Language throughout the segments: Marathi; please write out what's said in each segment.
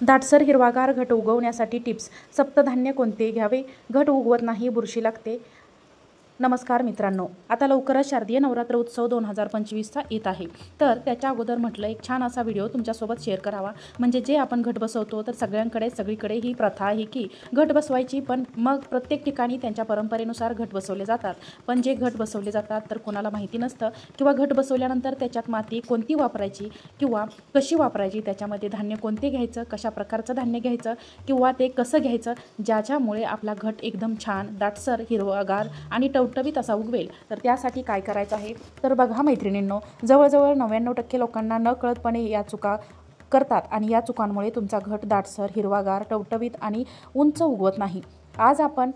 दाटसर हिरवागार घट उगवण्यासाठी टिप्स. सप्तधान्य कोणते घ्यावे? घट उगवत नाही, बुरशी लागते. नमस्कार मित्रांनो, आता लवकरच शारदीय नवरात्र उत्सव 2025चा येत आहे. तर त्याच्या अगोदर म्हटलं एक छान असा व्हिडिओ तुमच्यासोबत शेअर करावा. म्हणजे जे आपण घट बसवतो तर सगळीकडे ही प्रथा आहे की घट बसवायची, पण मग प्रत्येक ठिकाणी त्यांच्या परंपरेनुसार घट बसवले जातात. पण जे घट बसवले जातात तर कोणाला माहिती नसतं, किंवा घट बसवल्यानंतर त्याच्यात माती कोणती वापरायची किंवा कशी वापरायची, त्याच्यामध्ये धान्य कोणते घ्यायचं, कशा प्रकारचं धान्य घ्यायचं किंवा ते कसं घ्यायचं, ज्याच्यामुळे आपला घट एकदम छान दाटसर हिरवागार आणि टवटवीत असा उगवेल. तर त्यासाठी काय करायचं आहे तर बघा मैत्रिणींनो, जवळजवळ 99% लोकांना न कळतपणे या चुका करतात आणि या चुकांमुळे तुमचा घट दाटसर हिरवागार टवटवीत आणि उंच उगवत नाही. आज आपण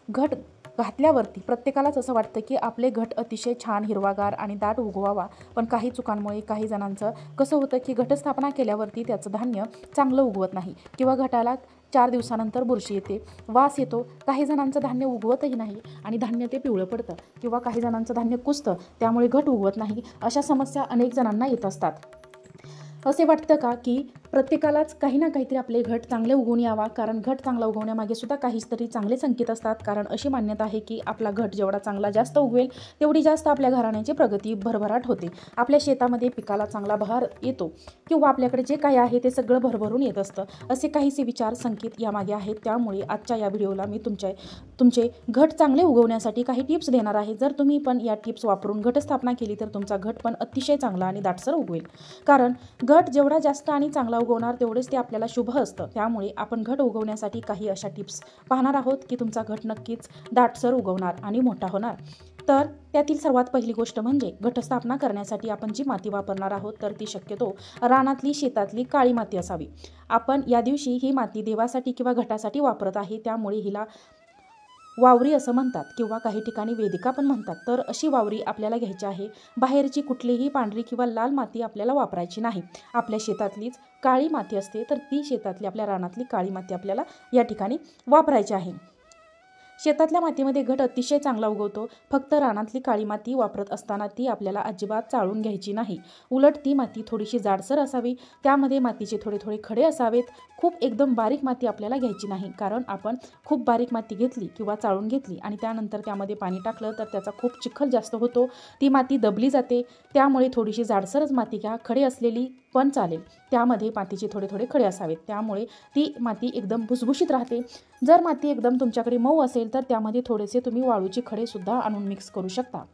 घट घातल्यावरती प्रत्येकालाच असं वाटतं की आपले घट अतिशय छान हिरवागार आणि दाट उगवावा, पण काही चुकांमुळे काही जणांचं कसं होतं की घटस्थापना केल्यावरती त्याचं धान्य चांगलं उगवत नाही किंवा घटाला 4 दिवसानंतर बुरशी येते, वास येतो. काही जणांचं धान्य उगवतही नाही आणि धान्य ते पिवळं पडतं किंवा काही जणांचं धान्य कुजतं, त्यामुळे घट उगवत नाही. अशा समस्या अनेक जणांना येत असतात. असे वाटतं का की प्रत्येकालाच काही ना काहीतरी आपले घट चांगले उगवून यावा, कारण घट चांगला उगवण्यामागे सुद्धा काहीतरी चांगले संकेत असतात. कारण अशी मान्यता आहे की आपला घट जेवढा चांगला जास्त उगवेल तेवढी जास्त आपल्या घराण्याची प्रगती भरभराट होते, आपल्या शेतामध्ये पिकाला चांगला बहार येतो किंवा आपल्याकडे जे काही आहे ते सगळं भरभरून येत असतं. असे काहीसे विचार संकेत यामागे आहेत. त्यामुळे आजच्या या व्हिडिओला मी तुमचे घट चांगले उगवण्यासाठी काही टिप्स देणार आहे. जर तुम्ही पण या टिप्स वापरून घटस्थापना केली तर तुमचा घट पण अतिशय चांगला आणि दाटसर उगवेल. कारण घट जेवढा जास्त आणि चांगला उगवणार तेवढेच ते आपल्याला शुभ असतं. त्यामुळे आपण घट उगवण्यासाठी काही अशा टिप्स पाहणार आहोत की तुमचा घट नक्कीच दाटसर उगवणार आणि मोठा होणार. तर त्यातील सर्वात पहिली गोष्ट म्हणजे घटस्थापना करण्यासाठी आपण जी माती वापरणार आहोत तर ती शक्यतो रानातली शेतातली काळी माती असावी. आपण या दिवशी ही माती देवासाठी किंवा घटासाठी वापरत आहे, त्यामुळे हिला वावरी असं म्हणतात किंवा काही ठिकाणी वेदिका पण म्हणतात. तर अशी वावरी आपल्याला घ्यायची आहे. बाहेरची कुठलीही पांढरी किंवा लाल माती आपल्याला वापरायची नाही. आपल्या शेतातलीच काळी माती असते, तर ती शेतातली आपल्या रानातली काळी माती आपल्याला या ठिकाणी वापरायची आहे. शेतातल्या मातीमध्ये घट अतिशय चांगला उगवतो. फक्त रानातली काळी माती वापरत असताना ती आपल्याला अजिबात चाळून घ्यायची नाही. उलट ती माती थोडीशी जाडसर असावी, त्यामध्ये मातीचे थोडे थोडे खडे असावेत. खूप एकदम बारीक माती आपल्याला घ्यायची नाही, कारण आपण खूप बारीक माती घेतली किंवा चाळून घेतली आणि त्यानंतर त्यामध्ये पाणी टाकलं तर त्याचा खूप चिखल जास्त होतो, ती माती दबली जाते. त्यामुळे थोडीशी जाडसरच माती घ्या, खडे असलेली पण चालेल, त्यामध्ये मातीचे थोडे खडे असावेत, त्यामुळे ती माती एकदम भुसभुशीत राहते. जर माती एकदम तुमच्याकडे मऊ असेल तर त्यामध्ये थोडेसे तुम्ही वाळूचे खडे सुद्धा आणून मिक्स करू शकता.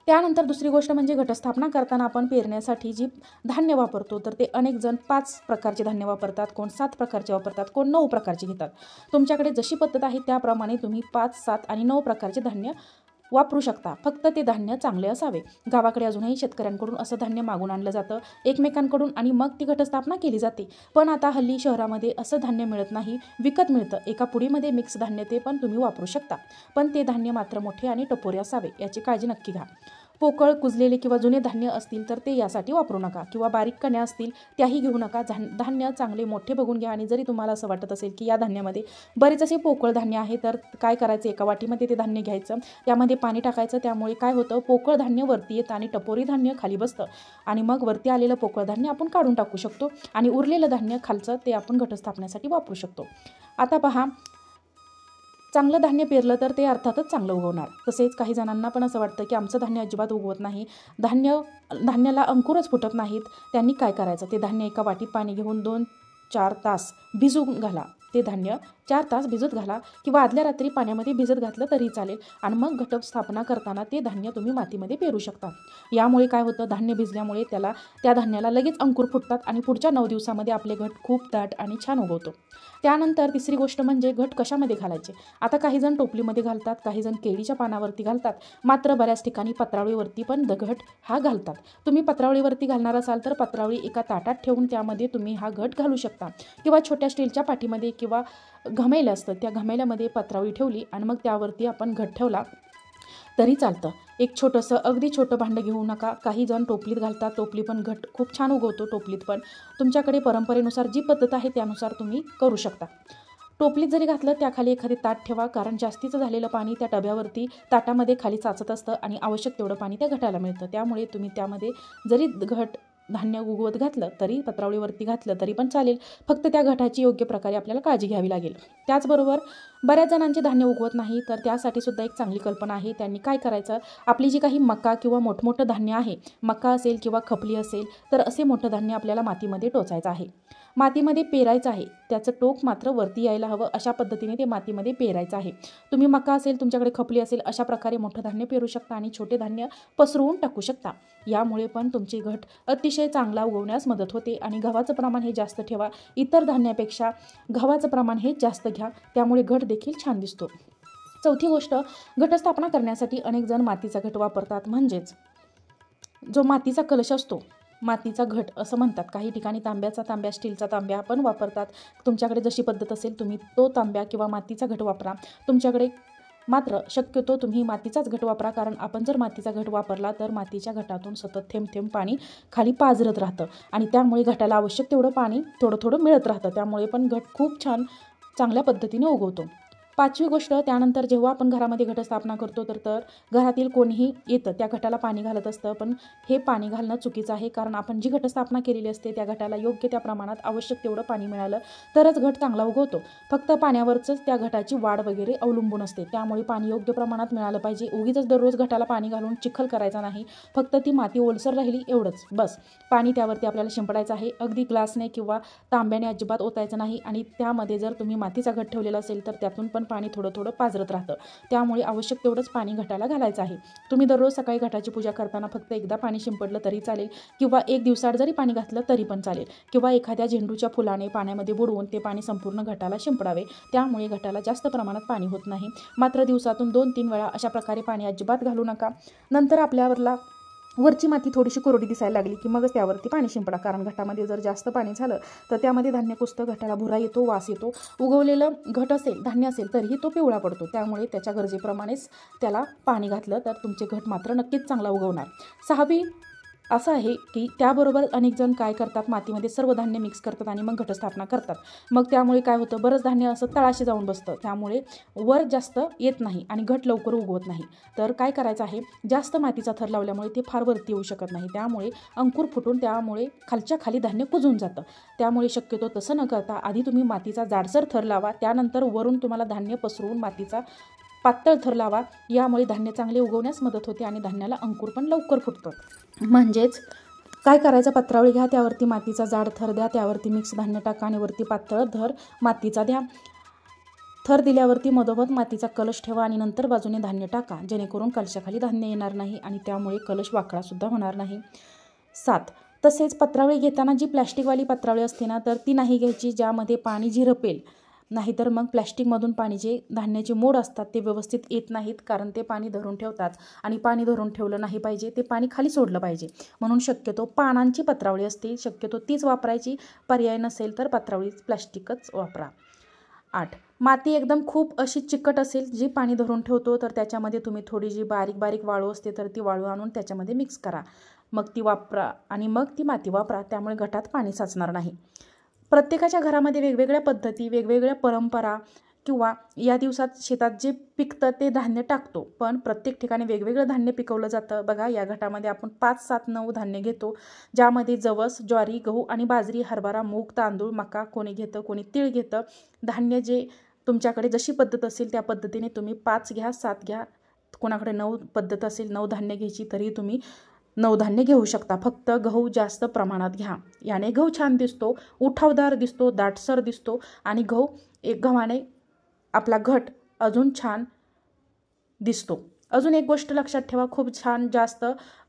त्यानंतर दुसरी गोष्ट म्हणजे घटस्थापना करताना आपण पेरण्यासाठी जी धान्य वापरतो तर ते अनेक जण 5 प्रकारचे धान्य वापरतात, कोण 7 प्रकारचे वापरतात, कोण 9 प्रकारचे घेतात. तुमच्याकडे जशी पद्धत आहे त्याप्रमाणे तुम्ही 5, 7 आणि 9 प्रकारचे धान्य वापरू शकता. फक्त ते धान्य चांगले असावे. गावाकडे अजूनही शेतकऱ्यांकडून असं धान्य मागून आणलं जातं एकमेकांकडून आणि मग ती घटस्थापना केली जाते. पण आता हल्ली शहरामध्ये असं धान्य मिळत नाही, विकत मिळतं. एका पुडीमध्ये मिक्स धान्य ते पण तुम्ही वापरू शकता, पण ते धान्य मात्र मोठे आणि टपोरे असावे, याची काळजी नक्की घ्या. पोकळ कुजलेले किंवा जुने धान्य असतील तर ते यासाठी वापरू नका, किंवा बारीक कण्या असतील त्याही घेऊ नका. धान्य चांगले मोठे बघून घ्या. आणि जरी तुम्हाला असं वाटत असेल की या धान्यामध्ये बरेच असे पोकळ धान्य आहे तर काय करायचं, एका वाटीमध्ये ते धान्य घ्यायचं, त्यामध्ये पाणी टाकायचं. त्यामुळे काय होतं, पोकळ धान्य वरती येतं आणि टपोरी धान्य खाली बसतं आणि मग वरती आलेलं पोकळ धान्य आपण काढून टाकू शकतो आणि उरलेलं धान्य खालचं ते आपण घटस्थापनेसाठी वापरू शकतो. आता पहा, चांगलं धान्य पेरलं तर ते अर्थातच चांगलं उगवणार. तसेच काही जणांना पण असं वाटतं की आमचं धान्य अजिबात उगवत नाही, धान्याला अंकुरच फुटत नाहीत. त्यांनी काय करायचं, ते धान्य एका वाटीत पाणी घेऊन 2-4 तास भिजवून घाला. ते धान्य 4 तास भिजत घाला किंवा आदल्या रात्री पाण्यामध्ये भिजत घातलं तरी चालेल आणि मग घटस्थापना करताना ते धान्य तुम्ही मातीमध्ये पेरू शकता. यामुळे काय होतं, धान्य भिजल्यामुळे त्या धान्याला लगेच अंकुर फुटतात आणि पुढच्या 9 दिवसामध्ये आपले घट खूप दाट आणि छान उगवतो. त्यानंतर तिसरी गोष्ट म्हणजे घट कशामध्ये घालायचे. आता काही जण टोपलीमध्ये घालतात, काही जण केळीच्या पानावरती घालतात, मात्र बऱ्याच ठिकाणी पत्रावळीवरती पण घट हा घालतात. तुम्ही पत्रावळीवरती घालणार असाल तर पत्रावळी एका ताटात ठेवून त्यामध्ये तुम्ही हा घट घालू शकता, किंवा छोट्या स्टीलच्या पाठीमध्ये किंवा घमेलं असतं त्या घमेल्यामध्ये पत्रावळी ठेवली आणि मग त्यावरती आपण घट ठेवला तरी चालतं. एक छोटंसं अगदी छोटं भांडं घेऊ नका. काही जण टोपलीत घालतात, टोपली पण घट खूप छान उगवतो टोपलीत पण. तुमच्याकडे परंपरेनुसार जी पद्धत आहे त्यानुसार तुम्ही करू शकता. टोपलीत जरी घातलं त्याखाली एखादी ताट ठेवा, कारण जास्तीचं झालेलं पाणी त्या डब्यावरती ताटामध्ये खाली साचत असतं आणि आवश्यक तेवढं पाणी त्या घटाला मिळतं. त्यामुळे तुम्ही त्यामध्ये जरी घट धान्य उगवत घातलं तरी, पत्रावळीवरती घातलं तरी पण चालेल, फक्त त्या घटाची योग्य प्रकारे आपल्याला काळजी घ्यावी लागेल. त्याचबरोबर बऱ्याच जणांचे धान्य उगवत नाही, तर त्यासाठी सुद्धा एक चांगली कल्पना आहे. त्यांनी काय करायचं, आपली जी काही मका किंवा मोठमोठं धान्य आहे, मका असेल किंवा खपली असेल, तर असे मोठं धान्य आपल्याला मातीमध्ये टोचायचं आहे, मातीमध्ये पेरायचं आहे. त्याचं टोक मात्र वरती यायला हवं, अशा पद्धतीने ते मातीमध्ये पेरायचं आहे. तुम्ही मका असेल, तुमच्याकडे खपली असेल, अशा प्रकारे मोठं धान्य पेरू शकता आणि छोटे धान्य पसरवून टाकू शकता. यामुळे पण तुमची घट अतिशय चांगला उगवण्यास मदत होते. आणि गव्हाचं प्रमाण हे जास्त ठेवा, इतर धान्यापेक्षा गव्हाचं प्रमाण हे जास्त घ्या, त्यामुळे घट देखील छान दिसतो. चौथी गोष्ट, घटस्थापना करण्यासाठी अनेक जण मातीचा घट वापरतात, म्हणजेच जो मातीचा कलश असतो, मातीचा घट असं म्हणतात. काही ठिकाणी तांब्याचा तांब्या, स्टीलचा तांब्या पण वापरतात. तुमच्याकडे जशी पद्धत असेल तुम्ही तो तांब्या किंवा मातीचा घट वापरा. तुमच्याकडे मात्र शक्यतो तुम्ही मातीचाच घट वापरा, कारण आपण जर मातीचा घट वापरला तर मातीच्या घटातून सतत थेंब थेंब पाणी खाली पाझरत राहतं आणि त्यामुळे घटाला आवश्यक तेवढं पाणी थोडं थोडं मिळत राहतं. त्यामुळे पण घट खूप छान चांगल्या पद्धतीने उगवतो. पाचवी गोष्ट, त्यानंतर जेव्हा आपण घरामध्ये घटस्थापना करतो तर घरातील कोणीही येतं त्या घटाला पाणी घालत असतं, पण हे पाणी घालणं चुकीचं आहे. कारण आपण जी घटस्थापना केलेली असते त्या घटाला योग्य त्या प्रमाणात आवश्यक तेवढं पाणी मिळालं तरच घट चांगला उगवतो. फक्त पाण्यावरच त्या घटाची वाढ वगैरे अवलंबून असते, त्यामुळे पाणी योग्य प्रमाणात मिळालं पाहिजे. उगीच दररोज घटाला पाणी घालून चिखल करायचा नाही, फक्त ती माती ओलसर राहिली एवढंच बस. पाणी त्यावरती आपल्याला शिंपडायचं आहे, अगदी ग्लासने किंवा तांब्याने अजिबात ओतायचं नाही. आणि त्यामध्ये जर तुम्ही मातीचा घट ठेवलेला असेल तर त्यातून पण पाणी थोडं थोडं पाझरत राहतं, त्यामुळे आवश्यक तेवढंच पाणी घटाला घालायचं आहे. तुम्ही दररोज सकाळी घटाची पूजा करताना फक्त एकदा पाणी शिंपडलं तरी चालेल, किंवा एक दिवसाआड जरी पाणी घातलं तरी पण चालेल, किंवा एखाद्या झेंडूच्या फुलाने पाण्यामध्ये बुडवून ते पाणी संपूर्ण घटाला शिंपडावे, त्यामुळे घटाला जास्त प्रमाणात पाणी होत नाही. मात्र दिवसातून 2-3 वेळा अशा प्रकारे पाणी अजिबात घालू नका. नंतर आपल्यावरला वरची माती थोडीशी कोरडी दिसायला लागली की मगच त्यावरती पाणी शिंपडा, कारण घटामध्ये जर जास्त पाणी झालं तर त्यामध्ये धान्य कुजतं, घटाला भुरा येतो, वास येतो. उगवलेलं घट असेल, धान्य असेल तरीही तो पिवळा पडतो, त्यामुळे त्याच्या गरजेप्रमाणेच त्याला पाणी घातलं तर तुमचे घट मात्र नक्कीच चांगला उगवणार. सहावी असं आहे की त्याबरोबर अनेक जण काय करतात, मातीमध्ये सर्व धान्य मिक्स करतात आणि मग घटस्थापना करतात. मग त्यामुळे काय होतं, बरंच धान्य असं तळाशी जाऊन बसतं, त्यामुळे वर जास्त येत नाही आणि घट लवकर उगवत नाही. तर काय करायचं आहे, जास्त मातीचा थर लावल्यामुळे ते फार वरती येऊ शकत नाही, त्यामुळे अंकुर फुटून त्यामुळे खालच्या खाली धान्य कुजून जातं. त्यामुळे शक्यतो तसं न करता आधी तुम्ही मातीचा जाडसर थर लावा, त्यानंतर वरून तुम्हाला धान्य पसरवून मातीचा पातळ थर लावा. यामुळे धान्य चांगले उगवण्यास मदत होते आणि धान्याला अंकुर पण लवकर फुटतं. म्हणजेच काय करायचं, पत्रावळी घ्या, त्यावरती मातीचा जाड थर द्या, त्यावरती मिक्स धान्य टाका आणि वरती पातळ थर मातीचा द्या. थर दिल्यावरती मधोमध मातीचा कलश ठेवा आणि नंतर बाजूने धान्य टाका, जेणेकरून कलशाखाली धान्य येणार नाही आणि त्यामुळे कलश वाकडासुद्धा होणार नाही. 7. तसेच पत्रावळी घेताना जी प्लॅस्टिकवाली पत्रावळी असते ना, तर ती नाही घ्यायची ज्यामध्ये पाणी झिरपेल, नाहीतर मग प्लॅस्टिकमधून पाणी जे धान्याचे मोड असतात ते व्यवस्थित येत नाहीत, कारण ते पाणी धरून ठेवतात आणि पाणी धरून ठेवलं नाही पाहिजे, ते पाणी खाली सोडलं पाहिजे. म्हणून शक्यतो पानांची पत्रावळी असते, शक्यतो तीच वापरायची, पर्याय नसेल तर पत्रावळी प्लॅस्टिकच वापरा. 8. माती एकदम खूप अशी चिकट असेल जी पाणी धरून ठेवतो, तर त्याच्यामध्ये तुम्ही थोडी जी बारीक बारीक वाळू असते तर ती वाळू आणून त्याच्यामध्ये मिक्स करा, मग ती वापरा आणि मग ती माती वापरा, त्यामुळे घटात पाणी साचणार नाही. प्रत्येकाच्या घरामध्ये वेगवेगळ्या पद्धती, वेगवेगळ्या परंपरा, किंवा या दिवसात शेतात जे पिकतं ते धान्य टाकतो, पण प्रत्येक ठिकाणी वेगवेगळं धान्य पिकवलं जातं. बघा, या घटामध्ये आपण 5, 7, 9 धान्य घेतो, ज्यामध्ये जवस, ज्वारी, गहू आणि बाजरी, हरभरा, मूग, तांदूळ, मका, कोणी घेतं, कोणी तीळ घेतं. धान्य जे तुमच्याकडे जशी पद्धत असेल त्या पद्धतीने तुम्ही 5 घ्या, 7 घ्या, कोणाकडे 9 पद्धत असेल 9 धान्य घ्यायची तरी तुम्ही 9 धान्य घेऊ शकता. फक्त गहू जास्त प्रमाणात घ्या, याने गहू छान दिसतो, उठावदार दिसतो, दाटसर दिसतो आणि गव्हाने आपला घट अजून छान दिसतो. अजून एक गोष्ट लक्षात ठेवा, खूप छान जास्त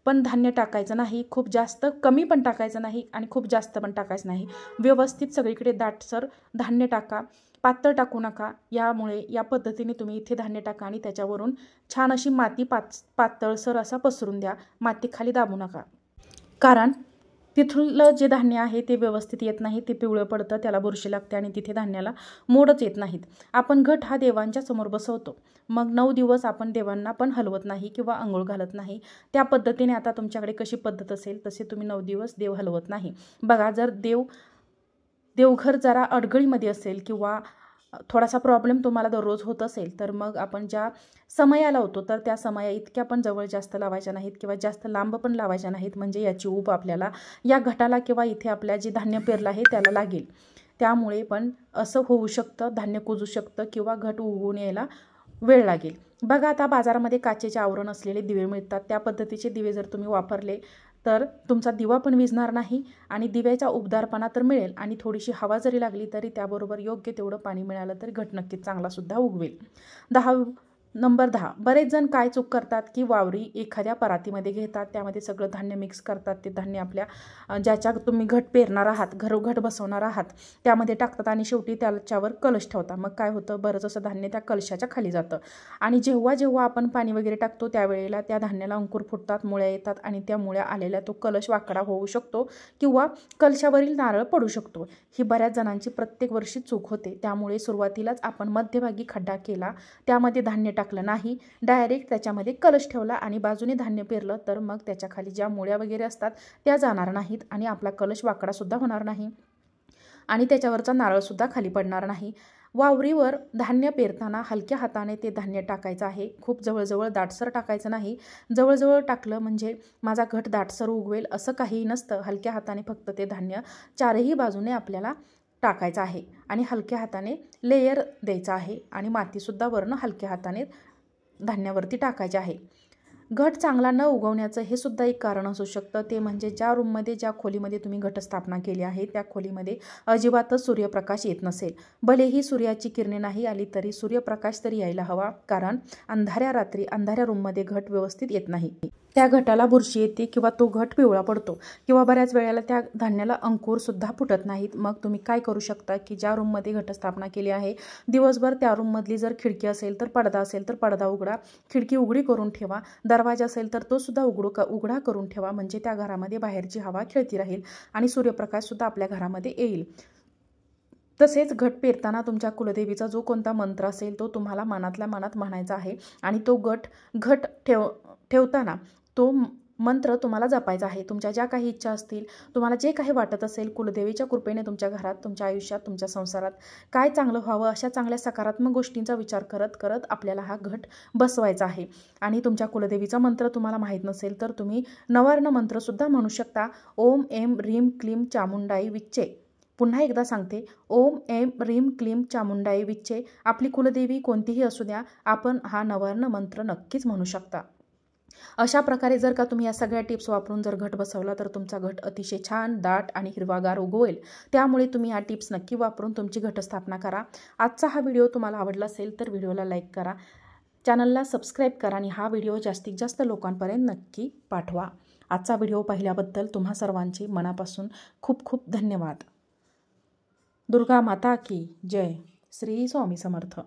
पण धान्य टाकायचं नाही, खूप जास्त कमी पण टाकायचं नाही आणि खूप जास्त पण टाकायचं नाही. व्यवस्थित सगळीकडे दाटसर धान्य टाका, पातळ टाकू नका. यामुळे या पद्धतीने तुम्ही इथे धान्य टाका आणि त्याच्यावरून छान अशी माती पातळसर असा पसरून द्या. माती खाली दाबू नका, कारण तिथलं जे धान्य आहे ते व्यवस्थित येत नाही, ते पिवळं पडतं, त्याला बुरशी लागते आणि तिथे धान्याला मोडच येत नाहीत. आपण घट हा देवांच्या समोर बसवतो, मग 9 दिवस आपण देवांना पण हलवत नाही किंवा अंघोळ घालत नाही. त्या पद्धतीने आता तुमच्याकडे कशी पद्धत असेल तसे तुम्ही 9 दिवस देव हलवत नाही. बघा, जर देवघर जरा अडगळीमध्ये असेल किंवा थोडासा प्रॉब्लेम तुम्हाला दररोज होत असेल तर मग आपण ज्या समया लावतो तर त्या समया इतक्या पण जवळ जास्त लावायच्या नाहीत किंवा जास्त लांब पण लावायच्या नाहीत, म्हणजे याची ऊब आपल्याला या घटाला किंवा इथे आपल्या जे धान्य पेरलं आहे त्याला लागेल. त्यामुळे पण असं होऊ शकतं, धान्य कुजू शकतं किंवा घट उगवून यायला वेळ लागेल. बघा आता बाजारामध्ये काचेचे आवरण असलेले दिवे मिळतात. त्या पद्धतीचे दिवे जर तुम्ही वापरले तर तुमचा दिवा पण विझणार नाही आणि दिव्याचा उबदारपणा तर मिळेल आणि थोडीशी हवा जरी लागली तरी त्याबरोबर योग्य तेवढं पाणी मिळालं तरी घट नक्कीच चांगलासुद्धा उगवेल. नंबर 10, बरेच जण काय चूक करतात की वावरी एखाद्या परातीमध्ये घेतात, त्यामध्ये सगळं धान्य मिक्स करतात. ते धान्य आपल्या ज्याच्या तुम्ही घट पेरणार आहात, घट बसवणार आहात त्यामध्ये टाकतात आणि शेवटी त्याच्यावर कलश ठेवतात. मग काय होतं, बरंच असं धान्य त्या कलशाच्या खाली जातं आणि जेव्हा जेव्हा आपण पाणी वगैरे टाकतो त्यावेळेला त्या धान्याला अंकुर फुटतात, मुळ्या येतात आणि त्या मुळ्या आलेल्या तो कलश वाकडा होऊ शकतो किंवा कलशावरील नारळ पडू शकतो. ही बऱ्याच जणांची प्रत्येक वर्षी चूक होते. त्यामुळे सुरुवातीलाच आपण मध्यभागी खड्डा केला, त्यामध्ये धान्य टाकलं नाही, डायरेक्ट त्याच्यामध्ये कलश ठेवला आणि बाजूने धान्य पेरलं तर मग त्याच्या खाली ज्या मुळ्या वगैरे असतात त्या जाणार नाहीत आणि आपला कलश वाकडासुद्धा होणार नाही आणि त्याच्यावरचा नारळसुद्धा खाली पडणार नाही. वावरीवर धान्य पेरताना हलक्या हाताने ते धान्य टाकायचं आहे. खूप जवळजवळ दाटसर टाकायचं नाही. जवळजवळ टाकलं म्हणजे माझा घट दाटसर उगवेल असं काहीही नसतं. हलक्या हाताने फक्त ते धान्य चारही बाजूने आपल्याला टाकायचं आहे आणि हलक्या हाताने लेयर द्यायचा आहे आणि मातीसुद्धा वरनं हलक्या हाताने धान्यावरती टाकायचे आहे. घट चांगला न उगवण्याचं हे सुद्धा एक कारण असू शकतं. ते म्हणजे ज्या रूममध्ये ज्या खोलीमध्ये तुम्ही घटस्थापना केली आहे त्या खोलीमध्ये अजिबातच सूर्यप्रकाश येत नसेल. भलेही सूर्याची किरणे नाही आली तरी सूर्यप्रकाश तरी यायला हवा, कारण अंधाऱ्या रात्री अंधाऱ्या रूममध्ये घट व्यवस्थित येत नाही. त्या घटाला बुरशी येते किंवा तो घट पिवळा पडतो किंवा बऱ्याच वेळेला त्या धान्याला अंकुरसुद्धा फुटत नाहीत. मग तुम्ही काय करू शकता की ज्या रूममध्ये घटस्थापना केली आहे दिवसभर त्या रूममधली जर खिडकी असेल तर पडदा असेल तर पडदा उघडा, खिडकी उघडी करून ठेवा, दरवाजा असेल तर तो सुद्धा उघडा करून ठेवा, म्हणजे त्या घरामध्ये बाहेरची हवा खेळती राहील आणि सूर्यप्रकाशसुद्धा आपल्या घरामध्ये येईल. तसेच घट पेरताना तुमच्या कुलदेवीचा जो कोणता मंत्र असेल तो तुम्हाला मनातल्या मनात म्हणायचा आहे आणि तो घट ठेवताना तो मंत्र तुम्हाला जपायचा आहे. तुमच्या ज्या काही इच्छा असतील, तुम्हाला जे काही वाटत असेल, कुलदेवीच्या कृपेने तुमच्या घरात, तुमच्या आयुष्यात, तुमच्या संसारात काय चांगलं व्हावं अशा चांगल्या सकारात्मक गोष्टींचा विचार करत करत आपल्याला हा घट बसवायचा आहे. आणि तुमच्या कुलदेवीचा मंत्र तुम्हाला माहीत नसेल तर तुम्ही नवर्ण मंत्रसुद्धा म्हणू शकता. ओम ऐं ह्रीं क्लीं चामुंडाई विच्चे. पुन्हा एकदा सांगते, ओम ऐं ह्रीं क्लीं चामुंडाई विच्चे. आपली कुलदेवी कोणतीही असू द्या, आपण हा नवर्ण मंत्र नक्कीच म्हणू शकता. अशा प्रकारे जर का तुम्ही या सगळ्या टिप्स वापरून जर घट बसवला तर तुमचा घट अतिशय छान, दाट आणि हिरवागार उगवेल. त्यामुळे तुम्ही या टिप्स नक्की वापरून तुमची घटस्थापना करा. आजचा हा व्हिडिओ तुम्हाला आवडला असेल तर व्हिडिओला लाईक करा, चॅनलला सबस्क्राईब करा आणि हा व्हिडिओ जास्तीत जास्त लोकांपर्यंत नक्की पाठवा. आजचा व्हिडिओ पाहिल्याबद्दल तुम्हा सर्वांचे मनापासून खूप खूप धन्यवाद. दुर्गा माता की जय. श्री स्वामी समर्थ.